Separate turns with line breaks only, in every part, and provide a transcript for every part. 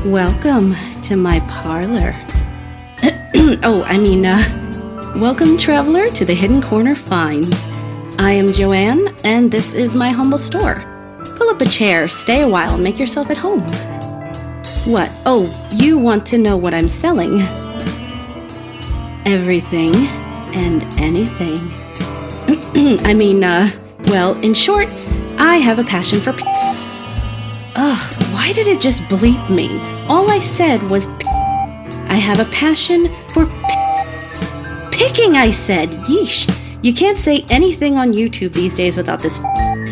Welcome to my parlor. Welcome, traveler, to the Hidden Corner Finds. I am Joanne, and this is my humble store. Pull up a chair, stay a while, make yourself at home. What? Oh, you want to know what I'm selling? Everything and anything. Well, in short, I have a passion for Ugh, why did it just bleep me? All I said was I have a passion for picking, I said. Yeesh. You can't say anything on YouTube these days without this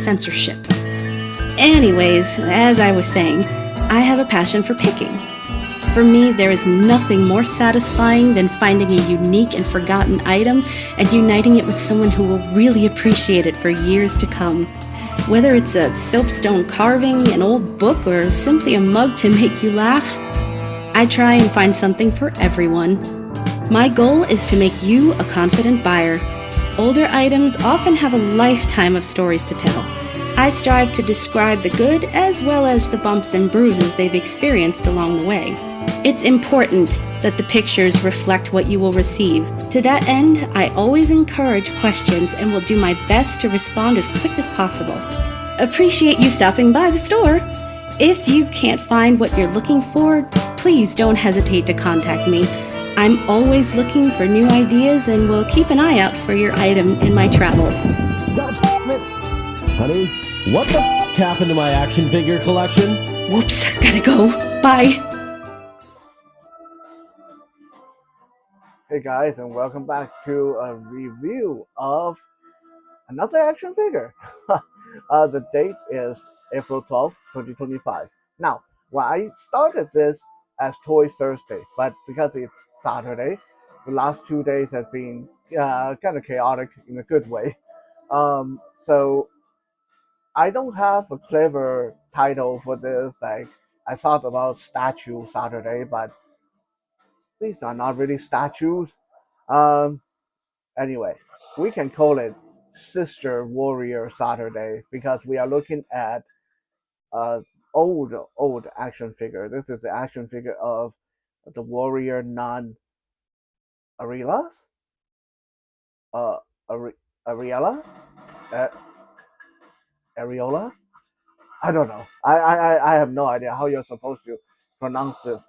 censorship. Anyways, as I was saying, I have a passion for picking. For me, there is nothing more satisfying than finding a unique and forgotten item and uniting it with someone who will really appreciate it for years to come. Whether it's a soapstone carving, an old book, or simply a mug to make you laugh, I try and find something for everyone. My goal is to make you a confident buyer. Older items often have a lifetime of stories to tell. I strive to describe the good as well as the bumps and bruises they've experienced along the way. It's important that the pictures reflect what you will receive. To that end, I always encourage questions and will do my best to respond as quick as possible. Appreciate you stopping by the store. If you can't find what you're looking for, please don't hesitate to contact me. I'm always looking for new ideas and will keep an eye out for your item in my travels.
God damn it! Honey, what the f happened to my action figure collection?
Whoops, gotta go. Bye.
Hey guys, and welcome back to a review of another action figure. The date is April 12th, 2025. Now, well, I started this as Toy Thursday, but because it's Saturday, the last 2 days have been kind of chaotic in a good way. So I don't have a clever title for this. Like I thought about Statue Saturday, but these are not really statues. Um, Anyway, we can call it Sister Warrior Saturday because we are looking at old action figure. This is the action figure of the warrior non Arelas, uh, Ariela, uh, Areola. I don't know. I have no idea how you're supposed to pronounce this.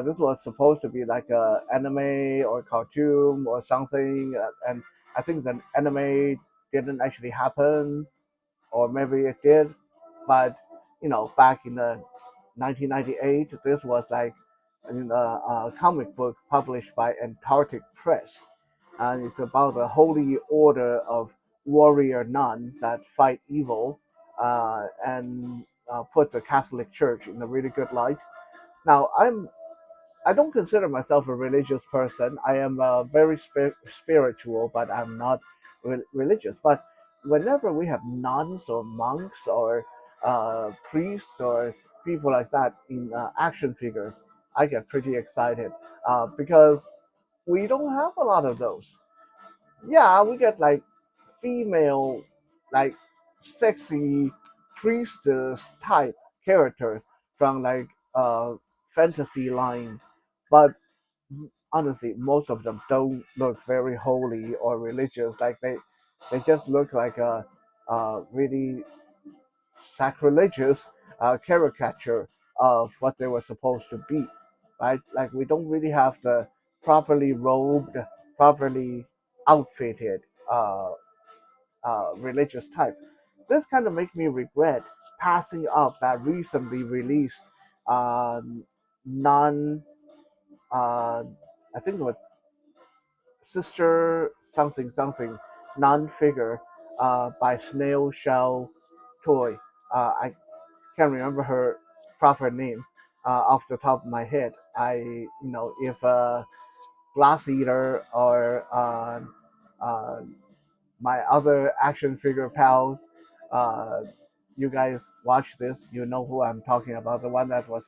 This was supposed to be like a anime or cartoon or something, and I think the anime didn't actually happen, or maybe it did, but back in the 1998, this was like in a comic book published by Antarctic Press, and it's about the holy order of warrior nuns that fight evil and put the Catholic Church in a really good light. Now, I don't consider myself a religious person. I am very spiritual, but I'm not religious. But whenever we have nuns or monks or priests or people like that in action figures, I get pretty excited because we don't have a lot of those. Yeah, we get like female, like sexy priestess type characters from like fantasy line, but honestly, most of them don't look very holy or religious. Like they just look like a really sacrilegious caricature of what they were supposed to be, right? Like we don't really have the properly robed, properly outfitted uh, religious type. This kind of makes me regret passing up that recently released uh, non, I think it was Sister something something non-figure by Snail Shell Toy. I can't remember her proper name off the top of my head. If Glass Eater or uh, my other action figure pals, uh, you guys watch this, you know who I'm talking about. The one that was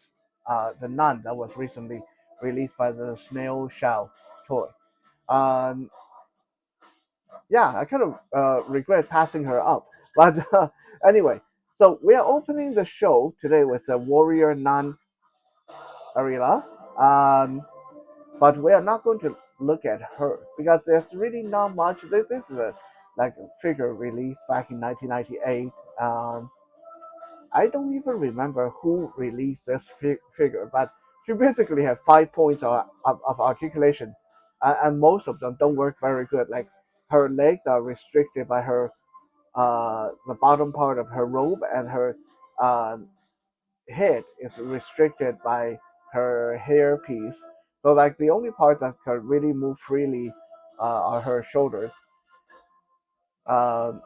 the nun that was recently released by the Snail Shell Toy. Um, yeah, I kind of regret passing her up. But anyway, so we are opening the show today with a Warrior Non Arila. Um, but we are not going to look at her because there's really not much. This is a like a figure released back in 1998. Um, I don't even remember who released this figure, but she basically has 5 points of articulation, and most of them don't work very good. Like her legs are restricted by her the bottom part of her robe, and her uh, head is restricted by her hair piece. So like the only part that can really move freely are her shoulders. Um,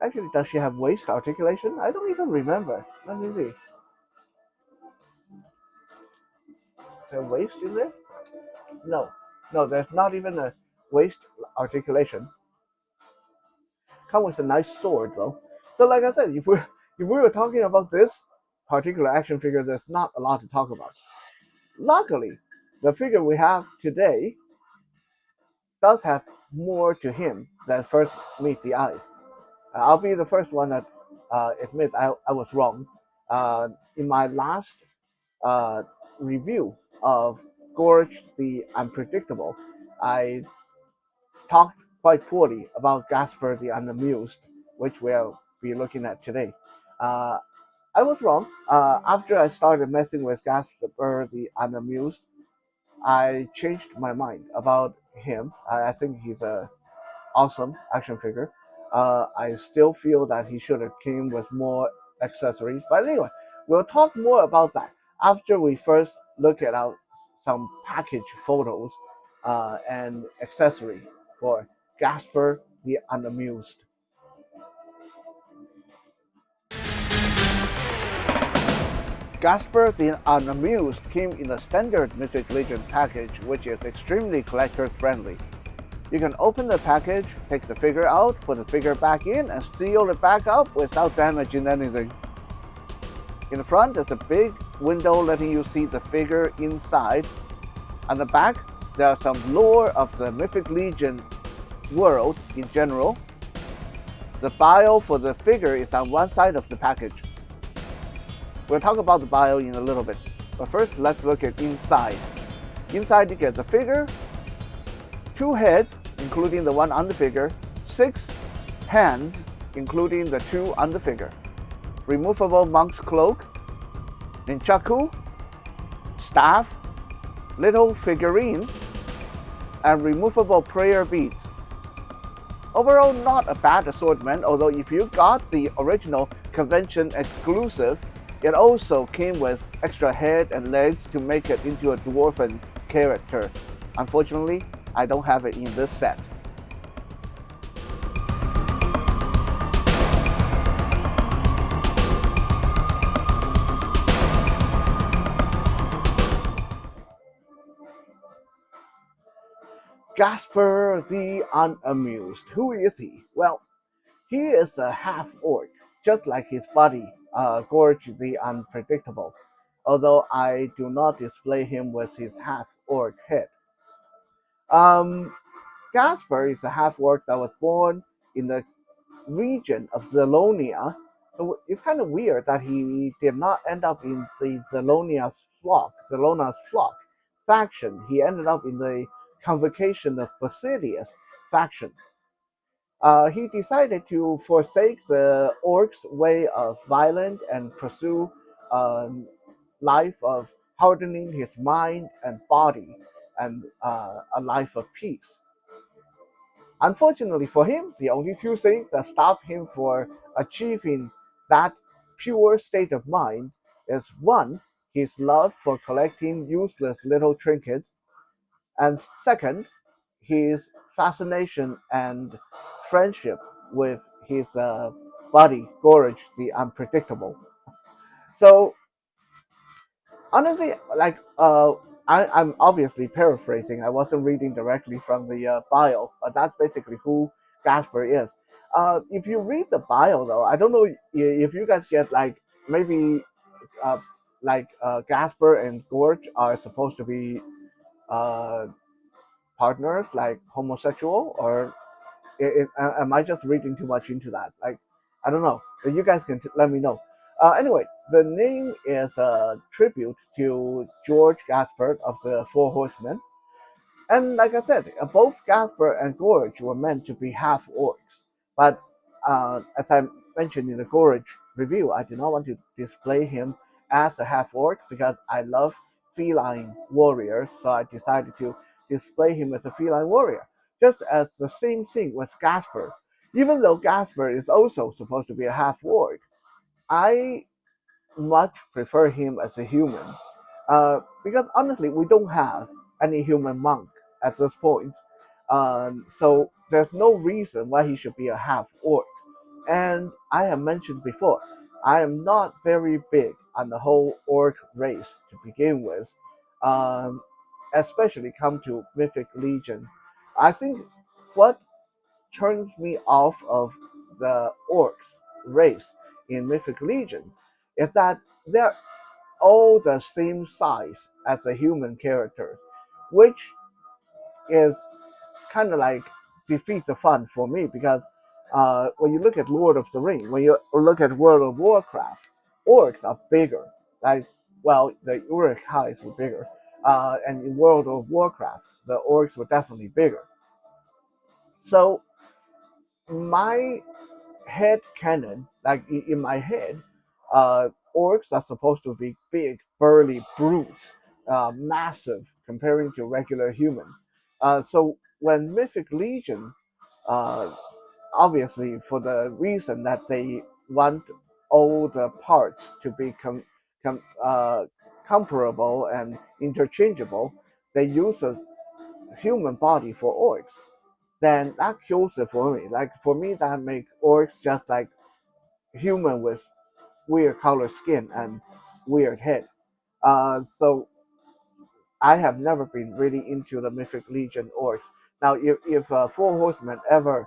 Actually, does she have waist articulation? I don't even remember. Let me see. Is there waist in there? No, no, there's not even a waist articulation. Come with a nice sword though. So like I said, if we were talking about this particular action figure, there's not a lot to talk about. Luckily, the figure we have today does have more to him than first meet the eye. I'll be the first one that admit I was wrong. In my last uh, review of Gorge the Unpredictable, I talked quite poorly about Gassppar the Unamused, which we'll be looking at today. Uh, I was wrong. After I started messing with Gasspar the Unamused, I changed my mind about him. I think he's a awesome action figure. I still feel that he should have came with more accessories. But anyway, we'll talk more about that after we first look at our some package photos and accessory for Gasspar the Unamused. Gassppar the Unamused came in the standard Mythic Legions package, which is extremely collector friendly. You can open the package, take the figure out, put the figure back in, and seal it back up without damaging anything. In the front, there's a big window letting you see the figure inside. On the back, there are some lore of the Mythic Legion world in general. The bio for the figure is on one side of the package. We'll talk about the bio in a little bit, but first let's look at inside. Inside you get the figure, 2 heads, including the one on the figure, 6 hands, including the 2 on the figure, removable monk's cloak, nunchaku, staff, little figurine, and removable prayer beads. Overall, not a bad assortment, although if you got the original convention exclusive, it also came with extra head and legs to make it into a dwarven character. Unfortunately, I don't have it in this set. Gassppar the Unamused. Who is he? Well, he is a half-orc, just like his buddy, Gorge the Unpredictable, although I do not display him with his half-orc head. Um, Gasspar is a half-orc that was born in the region of Xylernia. So it's kind of weird that he did not end up in the Xylonia's flock faction. He ended up in the Convocation of Basilius faction. He decided to forsake the orcs' way of violence and pursue a life of hardening his mind and body and a life of peace. Unfortunately for him, the only 2 things that stop him from achieving that pure state of mind is one, his love for collecting useless little trinkets, and second, his fascination and friendship with his buddy Gorge the Unpredictable. So honestly, like I'm obviously paraphrasing. I wasn't reading directly from the bio, but that's basically who Gasspar is. If you read the bio, though, I don't know if you guys get like maybe uh, Gasspar and Gorge are supposed to be uh, partners, like homosexual, or am I just reading too much into that? Like, I don't know. You guys can let me know. Anyway, the name is a tribute to George Gasspar of the Four Horsemen. And like I said, both Gasper and Gorge were meant to be half orcs. But as I mentioned in the Gorge review, I did not want to display him as a half orc because I love feline warriors, so I decided to display him as a feline warrior. Just as the same thing with Gasper. Even though Gasper is also supposed to be a half orc, I much prefer him as a human. Because honestly, we don't have any human monk at this point. So there's no reason why he should be a half orc. And I have mentioned before, I am not very big on the whole orc race to begin with, um, especially come to Mythic Legion. I think what turns me off of the orcs race in Mythic Legion is that they're all the same size as the human characters, which is kind of like defeat the fun for me because when you look at Lord of the Ring, when you look at World of Warcraft, orcs are bigger. Like, well, the Uruk-hais were bigger, and in World of Warcraft, the orcs were definitely bigger. So my head canon, like in my head, orcs are supposed to be big, burly brutes, massive comparing to regular humans. So when Mythic Legion, uh, obviously for the reason that they want all the parts to be comparable and interchangeable, they use a human body for orcs. Then that kills it for me. Like for me, that makes orcs just like human with weird color skin and weird head. So I have never been really into the Mythic Legion orcs. Now, if Four Horsemen ever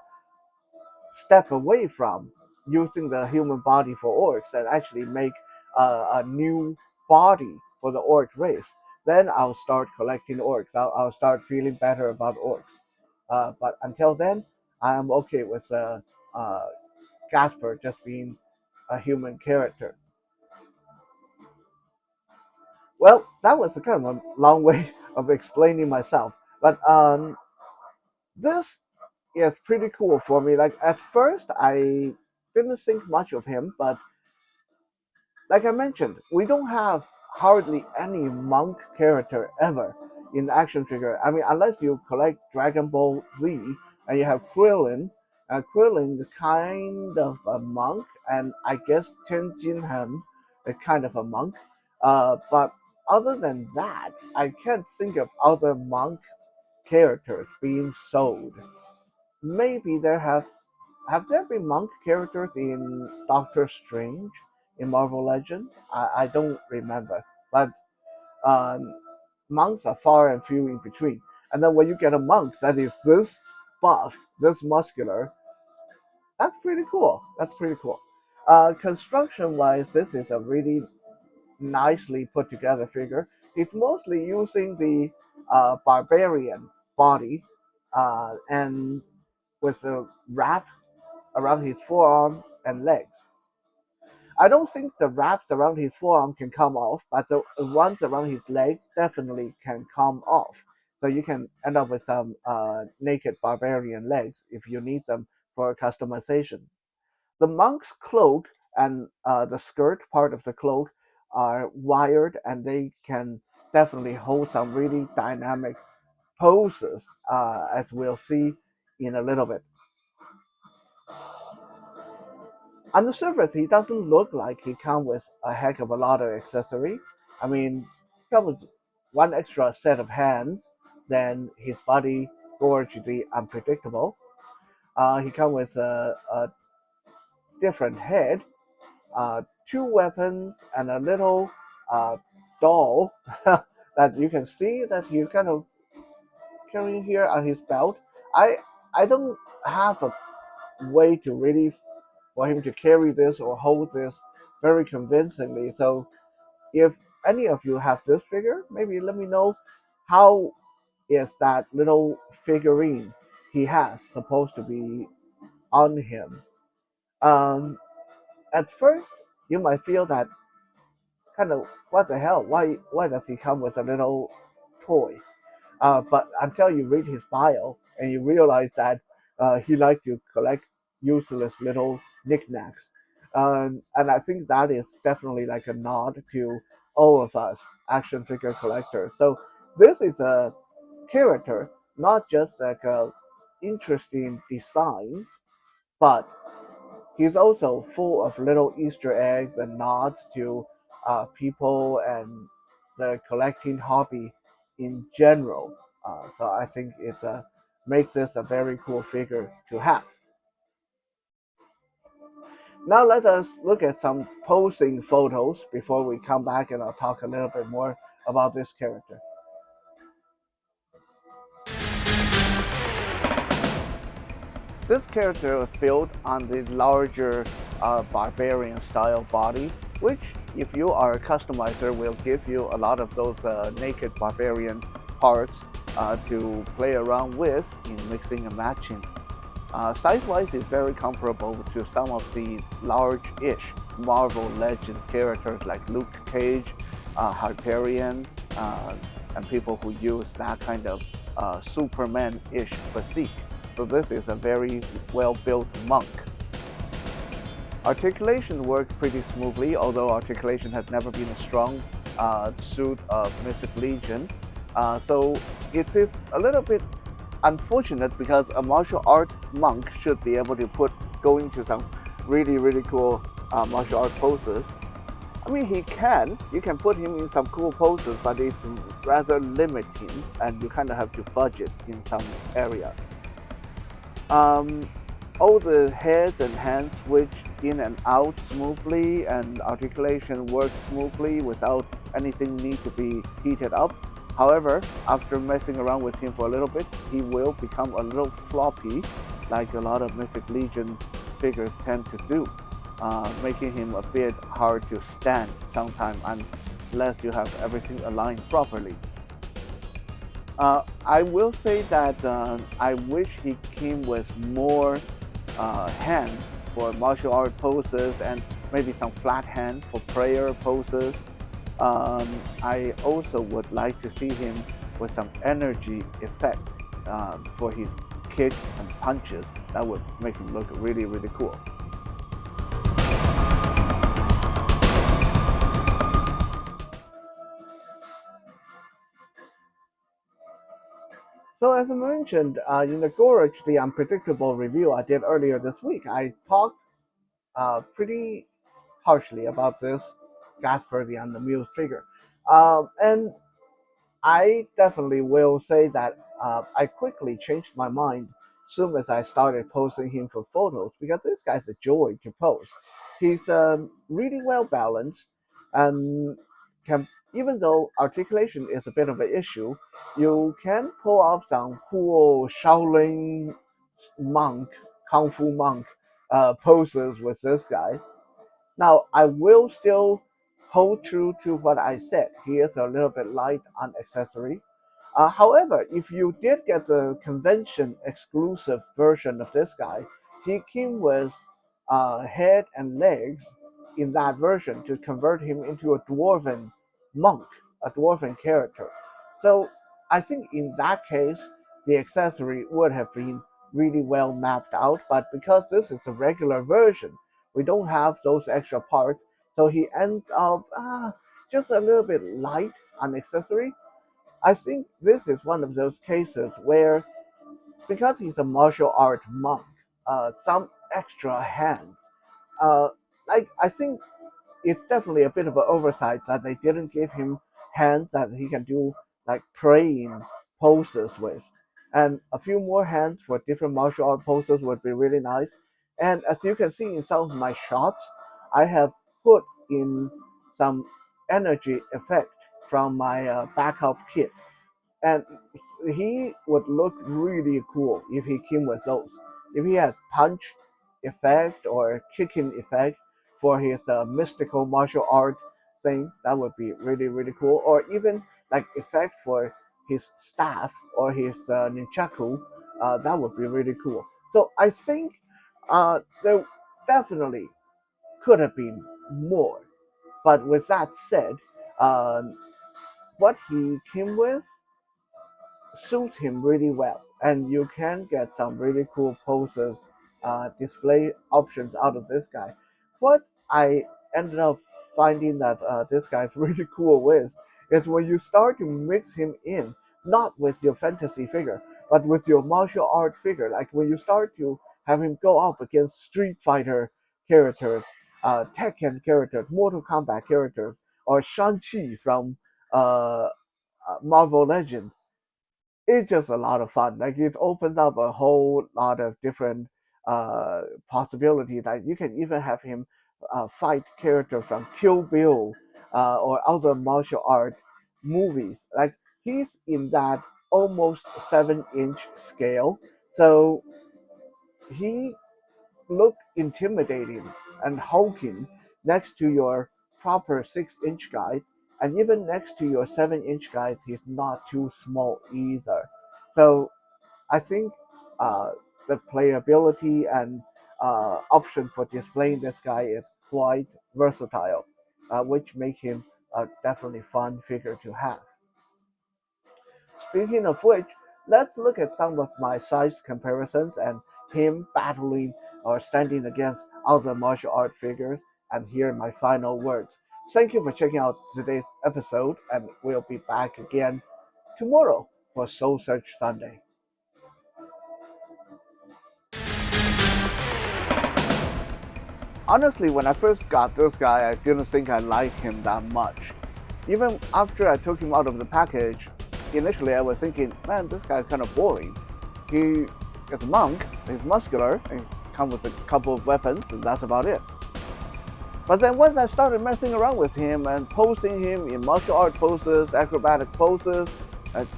step away from using the human body for orcs and actually make a new body for the orc race, then I'll start collecting orcs. I'll start feeling better about orcs. But until then, I am okay with uh, Gasper just being a human character. Well, that was a kind of a long way of explaining myself, but this is pretty cool for me. Like at first, I didn't think much of him, but like I mentioned, we don't have hardly any monk character ever in action figure. I mean, unless you collect Dragon Ball Z and you have Krillin. Krillin is kind of a monk, and I guess Tenjin Han is kind of a monk. But other than that, I can't think of other monk characters being sold. Maybe have there been monk characters in Doctor Strange in Marvel Legends? I don't remember. But um, monks are far and few in between. And then when you get a monk that is this buff, this muscular, that's pretty cool. That's pretty cool. Construction wise, this is a really nicely put together figure. He's mostly using the barbarian body and with a wrap around his forearm and legs. I don't think the wraps around his forearm can come off, but the ones around his leg definitely can come off. So you can end up with some naked barbarian legs if you need them for customization. The monk's cloak and the skirt part of the cloak are wired and they can definitely hold some really dynamic poses, as we'll see in a little bit. On the surface, he doesn't look like he comes with a heck of a lot of accessory. I mean, he comes with one extra set of hands, then his body gorgeously unpredictable. He comes with a different head, two weapons, and a little uh, doll that you can see that he's kind of carrying here on his belt. I I don't have a way to really for him to carry this or hold this very convincingly. So if any of you have this figure, maybe let me know how is that little figurine he has supposed to be on him. Um, at first, you might feel that kind of what the hell? Why does he come with a little toy? But until you read his bio and you realize that he likes to collect useless little knickknacks, and I think that is definitely like a nod to all of us action figure collectors. So this is a character, not just like a interesting design, but he's also full of little Easter eggs and nods to people and the collecting hobby in general. So I think it makes this a very cool figure to have. Now let us look at some posing photos before we come back and I'll talk a little bit more about this character. This character was built on the larger barbarian style body, which if you are a customizer will give you a lot of those naked barbarian parts to play around with in mixing and matching. Size-wise, it's very comparable to some of the large-ish Marvel Legend characters like Luke Cage, Hyperion, and people who use that kind of Superman-ish physique. So this is a very well-built monk. Articulation works pretty smoothly, although articulation has never been a strong suit of Mythic Legion. So it is a little bit unfortunate because a martial art monk should be able to go into some really cool martial art poses. I mean, he can. You can put him in some cool poses, but it's rather limiting, and you kind of have to budget in some areas. Um, all the heads and hands switch in and out smoothly, and articulation works smoothly without anything need to be heated up. However, after messing around with him for a little bit, he will become a little floppy, like a lot of Mythic Legion figures tend to do, making him a bit hard to stand sometimes unless you have everything aligned properly. I will say that I wish he came with more hands for martial art poses and maybe some flat hands for prayer poses. I also would like to see him with some energy effect for his kicks and punches. That would make him look really cool. So as I mentioned in the Gorge, the unpredictable review I did earlier this week, I talked pretty harshly about this Gasspar the Unamused figure. And I definitely will say that I quickly changed my mind soon as I started posting him for photos because this guy's a joy to post. He's really well balanced and can, even though articulation is a bit of an issue, you can pull off some cool Shaolin monk, kung fu monk poses with this guy. Now, I will still hold true to what I said. He is a little bit light on accessory. However, if you did get the convention exclusive version of this guy, he came with head and legs in that version to convert him into a dwarven monk, a dwarven character. So I think in that case, the accessory would have been really well mapped out. But because this is a regular version, we don't have those extra parts, so he ends up just a little bit light on accessory. I think this is one of those cases where, because he's a martial art monk, some extra hands. Uh, I think it's definitely a bit of an oversight that they didn't give him hands that he can do like praying poses with. And a few more hands for different martial art poses would be really nice. And as you can see in some of my shots, I have put in some energy effect from my backup kit, and he would look really cool if he came with those. If he had punch effect or kicking effect for his mystical martial art thing, that would be really cool. Or even like effect for his staff or his nunchaku, that would be really cool. So I think there definitely could have been more. But with that said, uh, what he came with suits him really well, and you can get some really cool poses, display options out of this guy. What I ended up finding that this guy's really cool with is when you start to mix him in, not with your fantasy figure, but with your martial art figure. Like when you start to have him go up against Street Fighter characters, Tekken characters, Mortal Kombat characters, or Shang-Chi from Marvel Legends, it's just a lot of fun. Like it opens up a whole lot of different possibilities. Like you can even have him fight characters from Kill Bill or other martial art movies. Like he's in that almost 7-inch scale, so he look intimidating and hulking next to your proper 6-inch guys, and even next to your 7-inch guys, he's not too small either. So I think uh, the playability and option for displaying this guy is quite versatile, which make him a definitely fun figure to have. Speaking of which, let's look at some of my size comparisons and him battling or standing against other martial art figures and hear my final words. Thank you for checking out today's episode, and we'll be back again tomorrow for Soul Search Sunday. Honestly, when I first got this guy, I didn't think I liked him that much. Even after I took him out of the package, initially I was thinking, man, this guy's kind of boring. He is a monk, he's muscular, and comes with a couple of weapons, and that's about it. But then once I started messing around with him and posting him in martial art poses, acrobatic poses,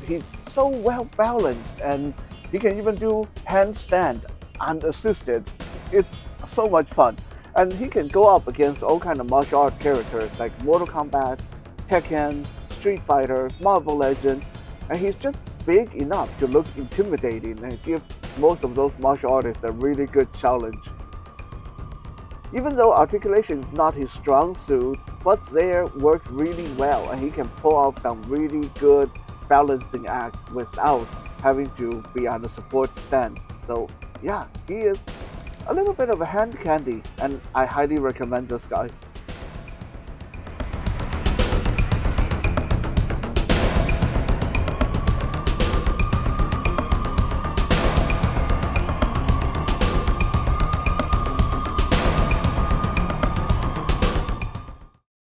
he's so well balanced, and he can even do handstand unassisted. It's so much fun. And he can go up against all kind of martial art characters like Mortal Kombat, Tekken, Street Fighter, Marvel Legends, and he's just big enough to look intimidating and give most of those martial artists a really good challenge. Even though articulation is not his strong suit, what's there works really well, and he can pull off some really good balancing acts without having to be on a support stand. So yeah, he is a little bit of a hand candy, and I highly recommend this guy.